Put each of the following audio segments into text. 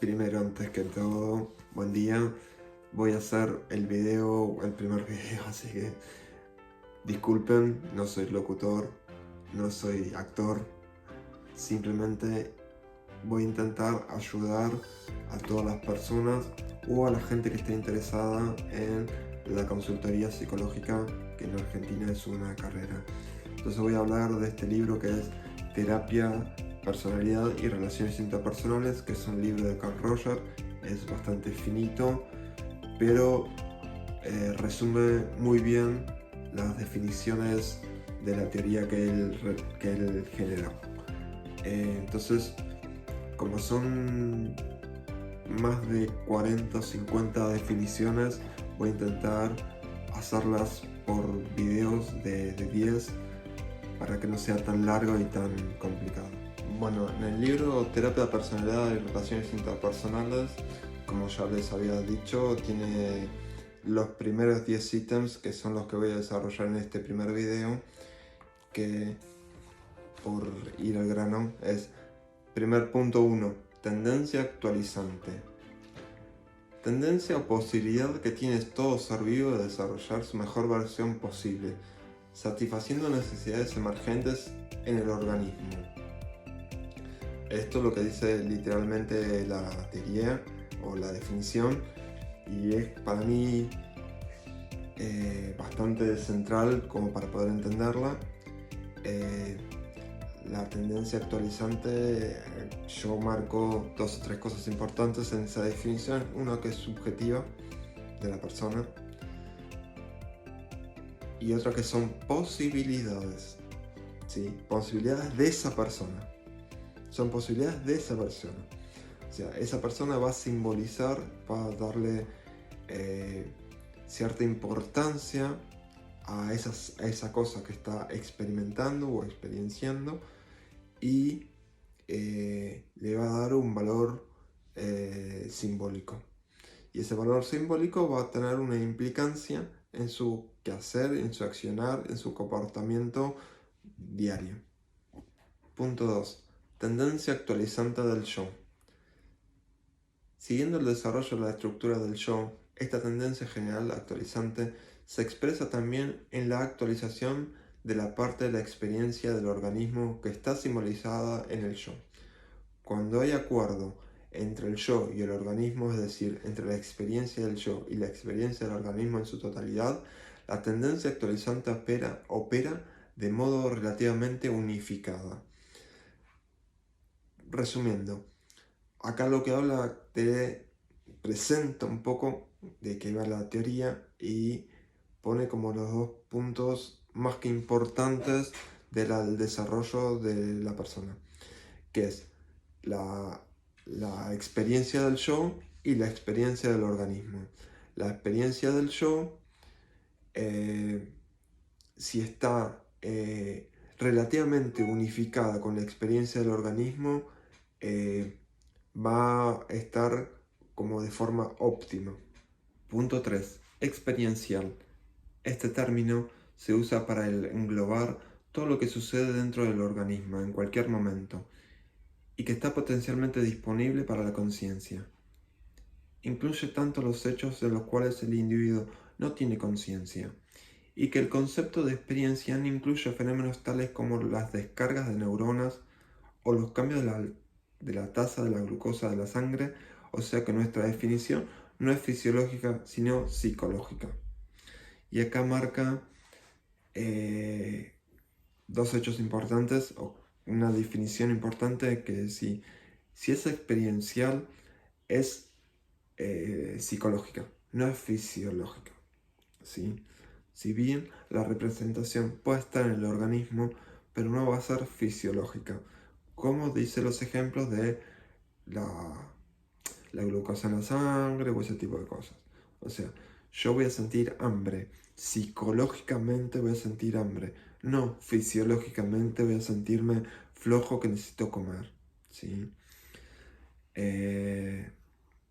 Primero, antes que todo, buen día. Voy a hacer el primer video, así que disculpen, no soy locutor, no soy actor. Simplemente voy a intentar ayudar a todas las personas o a la gente que esté interesada en la consultoría psicológica, que en Argentina es una carrera. Entonces voy a hablar de este libro que es Terapia, Personalidad y Relaciones Interpersonales, que es un libro de Carl Rogers. Es bastante finito, pero resume muy bien las definiciones de la teoría que él generó. Entonces, como son más de 40 o 50 definiciones, voy a intentar hacerlas por videos de 10 para que no sea tan largo y tan complicado. Bueno, en el libro Terapia de Personalidad y Relaciones Interpersonales, como ya les había dicho, tiene los primeros 10 ítems, que son los que voy a desarrollar en este primer video, que, por ir al grano, es primer punto 1, tendencia actualizante. Tendencia o posibilidad que tiene todo ser vivo de desarrollar su mejor versión posible, satisfaciendo necesidades emergentes en el organismo. Esto es lo que dice literalmente la teoría o la definición, y es para mí bastante central como para poder entenderla. La tendencia actualizante, yo marco 2 o 3 cosas importantes en esa definición. Una que es subjetiva de la persona y otra que son posibilidades, ¿sí? Posibilidades de esa persona. Son posibilidades de esa persona. O sea, esa persona va a simbolizar, va a darle cierta importancia a esa cosa que está experimentando o experienciando, y le va a dar un valor simbólico. Y ese valor simbólico va a tener una implicancia en su quehacer, en su accionar, en su comportamiento diario. Punto 2. Tendencia actualizante del yo. Siguiendo el desarrollo de la estructura del yo, esta tendencia general actualizante se expresa también en la actualización de la parte de la experiencia del organismo que está simbolizada en el yo. Cuando hay acuerdo entre el yo y el organismo, es decir, entre la experiencia del yo y la experiencia del organismo en su totalidad, la tendencia actualizante opera de modo relativamente unificada. Resumiendo, acá lo que habla te presenta un poco de qué va la teoría y pone como los 2 puntos más que importantes del desarrollo de la persona, que es la experiencia del yo y la experiencia del organismo. La experiencia del yo, si está relativamente unificada con la experiencia del organismo, va a estar como de forma óptima. Punto 3. Experiencial. Este término se usa para englobar todo lo que sucede dentro del organismo en cualquier momento y que está potencialmente disponible para la conciencia. Incluye tanto los hechos de los cuales el individuo no tiene conciencia, y que el concepto de experiencia no incluye fenómenos tales como las descargas de neuronas o los cambios de la tasa de la glucosa de la sangre, o sea que nuestra definición no es fisiológica sino psicológica. Y acá marca 2 hechos importantes, o una definición importante, que si es experiencial es psicológica, no es fisiológica, ¿sí? Si bien la representación puede estar en el organismo, pero no va a ser fisiológica, como dice los ejemplos de la glucosa en la sangre o ese tipo de cosas. O sea, yo voy a sentir hambre, psicológicamente voy a sentir hambre, no fisiológicamente voy a sentirme flojo que necesito comer, ¿sí?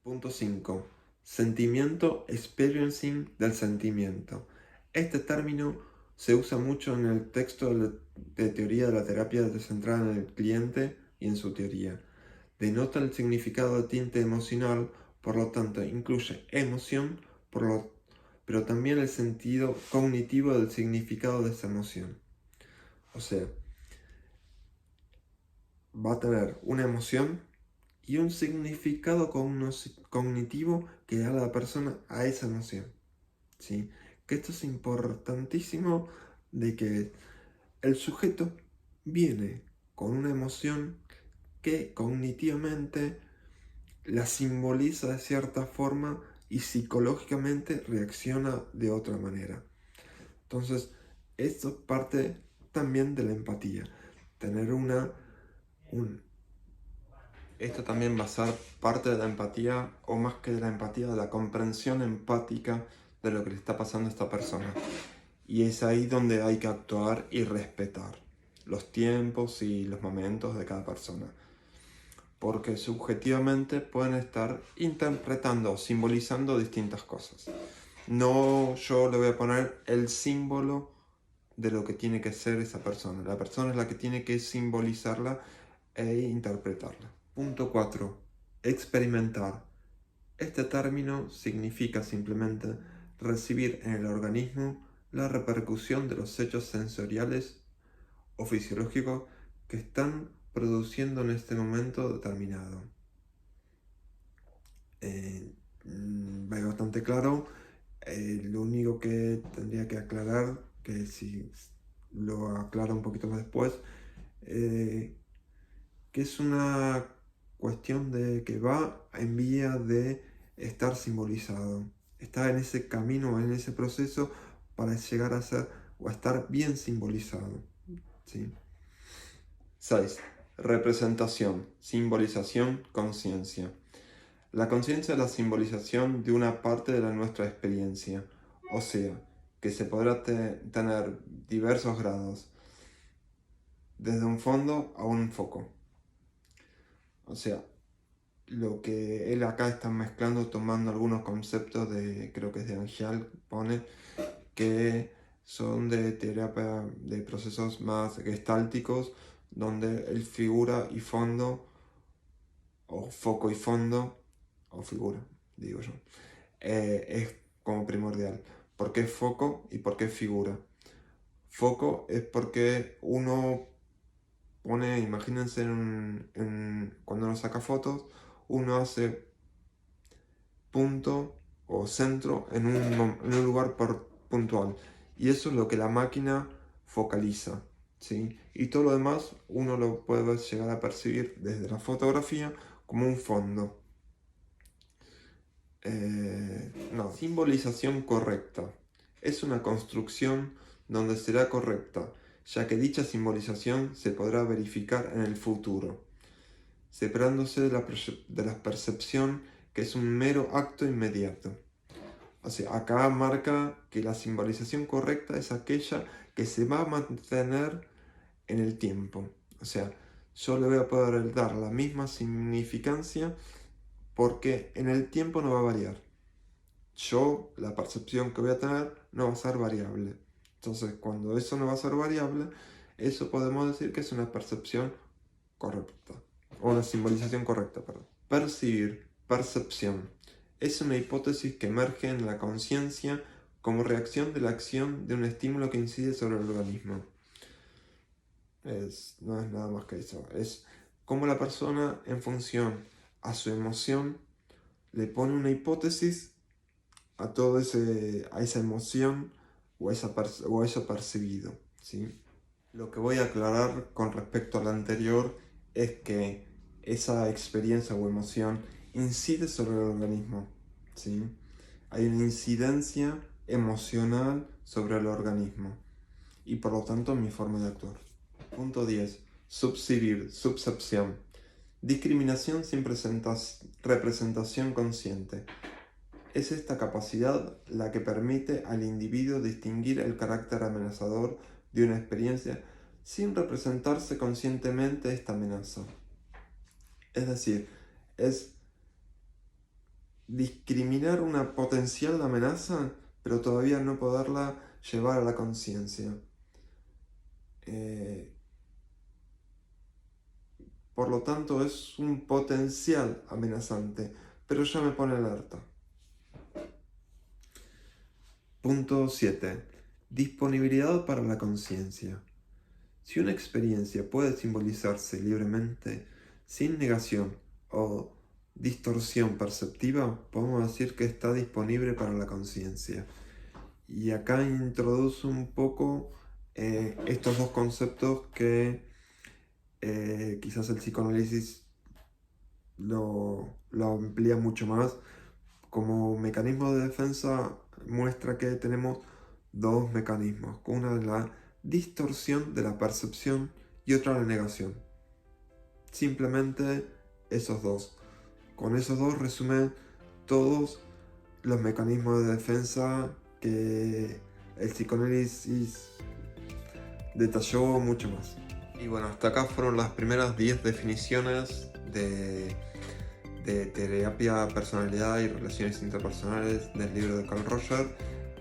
Punto 5. Sentimiento, experiencing del sentimiento. Este término se usa mucho en el texto de teoría de la terapia centrada en el cliente y en su teoría. denota el significado de tinte emocional, por lo tanto incluye emoción, pero también el sentido cognitivo del significado de esa emoción. O sea, va a tener una emoción y un significado cognitivo que da la persona a esa emoción. ¿Sí? Que esto es importantísimo, de que el sujeto viene con una emoción que cognitivamente la simboliza de cierta forma y psicológicamente reacciona de otra manera. Entonces, esto es parte también de la empatía. Tener esto también va a ser parte de la empatía, o más que de la empatía, de la comprensión empática de lo que le está pasando a esta persona. Y es ahí donde hay que actuar y respetar los tiempos y los momentos de cada persona. Porque subjetivamente pueden estar interpretando, simbolizando distintas cosas. No, yo le voy a poner el símbolo de lo que tiene que ser esa persona. La persona es la que tiene que simbolizarla e interpretarla. Punto 4. Experimentar. Este término significa simplemente recibir en el organismo la repercusión de los hechos sensoriales o fisiológicos que están produciendo en este momento determinado. Es bastante claro. Lo único que tendría que aclarar, que si lo aclaro un poquito más después, que es una cuestión de que va en vía de estar simbolizado. Está en ese camino, en ese proceso para llegar a ser o a estar bien simbolizado. ¿Sí? 6. Representación, simbolización, conciencia. La conciencia es la simbolización de una parte de nuestra experiencia, o sea, que se podrá tener diversos grados, desde un fondo a un foco. O sea, lo que él acá está mezclando, tomando algunos conceptos de, creo que es de Angel, pone, que son de terapia de procesos más gestálticos, donde el figura y fondo, o foco y fondo, o figura, digo yo, es como primordial. ¿Por qué foco y por qué figura? Foco es porque uno pone, imagínense cuando uno saca fotos, uno hace punto o centro en un lugar puntual. Y eso es lo que la máquina focaliza, ¿sí? Y todo lo demás uno lo puede llegar a percibir desde la fotografía como un fondo. No, simbolización correcta. Es una construcción donde será correcta, ya que dicha simbolización se podrá verificar en el futuro, separándose de la percepción, que es un mero acto inmediato. O sea, acá marca que la simbolización correcta es aquella que se va a mantener en el tiempo. O sea, yo le voy a poder dar la misma significancia porque en el tiempo no va a variar. Yo, la percepción que voy a tener no va a ser variable. Entonces, cuando eso no va a ser variable, eso podemos decir que es una percepción correcta. O una simbolización correcta, perdón. Percibir, percepción. Es una hipótesis que emerge en la conciencia como reacción de la acción de un estímulo que incide sobre el organismo. No es nada más que eso. Es como la persona, en función a su emoción, le pone una hipótesis a a esa emoción o a eso percibido, ¿sí? Lo que voy a aclarar con respecto al anterior es que esa experiencia o emoción incide sobre el organismo, ¿sí? Hay una incidencia emocional sobre el organismo y por lo tanto mi forma de actuar. Punto 10. Subsibir, subcepción. Discriminación sin representación consciente. Es esta capacidad la que permite al individuo distinguir el carácter amenazador de una experiencia sin representarse conscientemente esta amenaza. Es decir, es discriminar una potencial amenaza, pero todavía no poderla llevar a la conciencia. por lo tanto es un potencial amenazante, pero ya me pone alerta. Punto 7. Disponibilidad para la conciencia. Si una experiencia puede simbolizarse libremente, sin negación o distorsión perceptiva, podemos decir que está disponible para la conciencia. Y acá introduce un poco estos dos conceptos que quizás el psicoanálisis lo amplía mucho más. Como mecanismo de defensa muestra que tenemos dos mecanismos. Una es la distorsión de la percepción y otra la negación. Simplemente esos dos. Con esos dos resumen todos los mecanismos de defensa que el psicoanálisis detalló mucho más. Y bueno, hasta acá fueron las primeras 10 definiciones de terapia, personalidad y relaciones interpersonales del libro de Carl Rogers.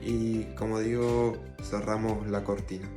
Y como digo, cerramos la cortina.